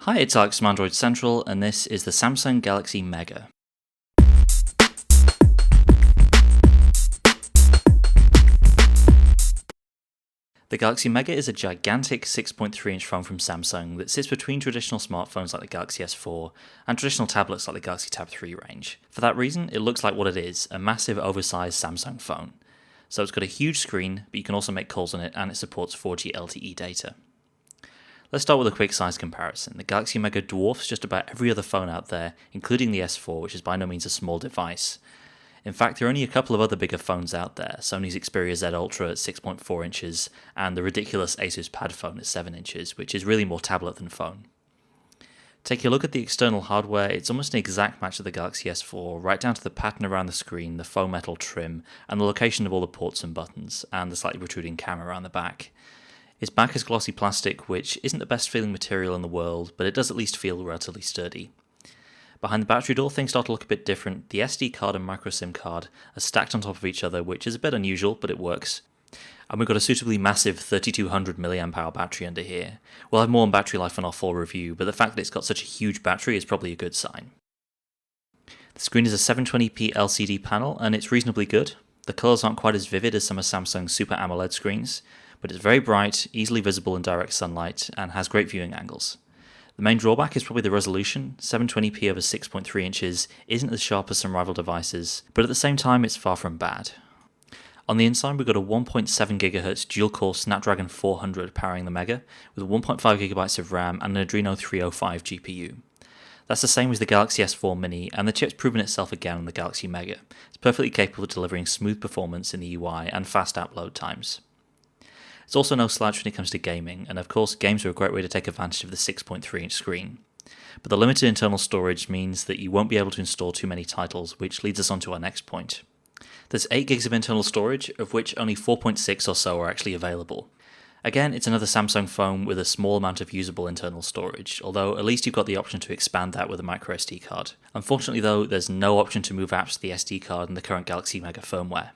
Hi, it's Alex from Android Central, and this is the Samsung Galaxy Mega. The Galaxy Mega is a gigantic 6.3-inch phone from Samsung that sits between traditional smartphones like the Galaxy S4 and traditional tablets like the Galaxy Tab 3 range. For that reason, it looks like what it is, a massive oversized Samsung phone. So it's got a huge screen, but you can also make calls on it, and it supports 4G LTE data. Let's start with a quick size comparison. The Galaxy Mega dwarfs just about every other phone out there, including the S4, which is by no means a small device. In fact, there are only a couple of other bigger phones out there, Sony's Xperia Z Ultra at 6.4 inches, and the ridiculous Asus Pad phone at 7 inches, which is really more tablet than phone. Take a look at the external hardware, it's almost an exact match of the Galaxy S4, right down to the pattern around the screen, the faux metal trim, and the location of all the ports and buttons, and the slightly protruding camera around the back. Its back is glossy plastic, which isn't the best feeling material in the world, but it does at least feel relatively sturdy. Behind the battery door, things start to look a bit different. The SD card and micro SIM card are stacked on top of each other, which is a bit unusual, but it works. And we've got a suitably massive 3200 mAh battery under here. We'll have more on battery life in our full review, but the fact that it's got such a huge battery is probably a good sign. The screen is a 720p LCD panel, and it's reasonably good. The colours aren't quite as vivid as some of Samsung's Super AMOLED screens, but it's very bright, easily visible in direct sunlight, and has great viewing angles. The main drawback is probably the resolution. 720p over 6.3 inches isn't as sharp as some rival devices, but at the same time it's far from bad. On the inside we've got a 1.7 GHz dual-core Snapdragon 400 powering the Mega, with 1.5 GB of RAM and an Adreno 305 GPU. That's the same as the Galaxy S4 Mini, and the chip's proven itself again on the Galaxy Mega. It's perfectly capable of delivering smooth performance in the UI and fast app load times. It's also no slouch when it comes to gaming, and of course games are a great way to take advantage of the 6.3-inch screen. But the limited internal storage means that you won't be able to install too many titles, which leads us on to our next point. There's 8 gigs of internal storage, of which only 4.6 or so are actually available. Again, it's another Samsung phone with a small amount of usable internal storage, although at least you've got the option to expand that with a micro SD card. Unfortunately though, there's no option to move apps to the SD card in the current Galaxy Mega firmware.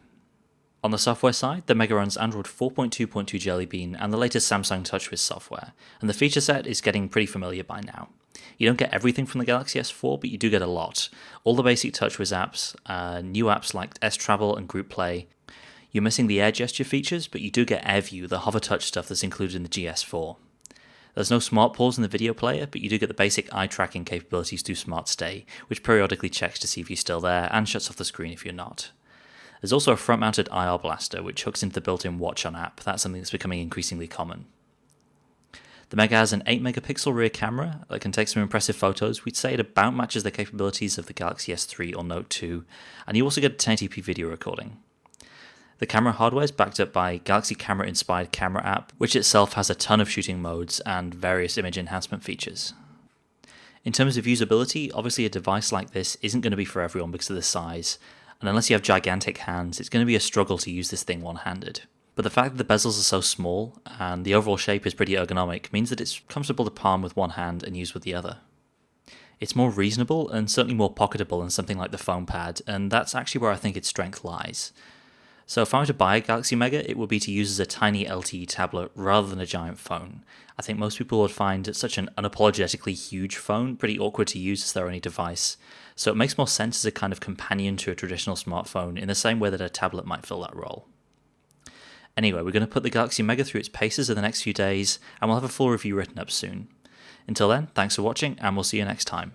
On the software side, the Mega runs Android 4.2.2 Jelly Bean and the latest Samsung TouchWiz software, and the feature set is getting pretty familiar by now. You don't get everything from the Galaxy S4, but you do get a lot. All the basic TouchWiz apps, new apps like S-Travel and Group Play. You're missing the air gesture features, but you do get AirView, the hover touch stuff that's included in the GS4. There's no smart pause in the video player, but you do get the basic eye tracking capabilities through Smart Stay, which periodically checks to see if you're still there and shuts off the screen if you're not. There's also a front-mounted IR blaster, which hooks into the built-in Watch On app. That's something that's becoming increasingly common. The Mega has an 8-megapixel rear camera that can take some impressive photos. We'd say it about matches the capabilities of the Galaxy S3 or Note 2, and you also get a 1080p video recording. The camera hardware is backed up by Galaxy Camera-inspired camera app, which itself has a ton of shooting modes and various image enhancement features. In terms of usability, obviously a device like this isn't going to be for everyone because of the size, and unless you have gigantic hands, it's going to be a struggle to use this thing one-handed. But the fact that the bezels are so small, and the overall shape is pretty ergonomic, means that it's comfortable to palm with one hand and use with the other. It's more reasonable and certainly more pocketable than something like the phone pad, and that's actually where I think its strength lies. So if I were to buy a Galaxy Mega, it would be to use as a tiny LTE tablet rather than a giant phone. I think most people would find such an unapologetically huge phone pretty awkward to use as their only device, so it makes more sense as a kind of companion to a traditional smartphone in the same way that a tablet might fill that role. Anyway, we're going to put the Galaxy Mega through its paces in the next few days, and we'll have a full review written up soon. Until then, thanks for watching, and we'll see you next time.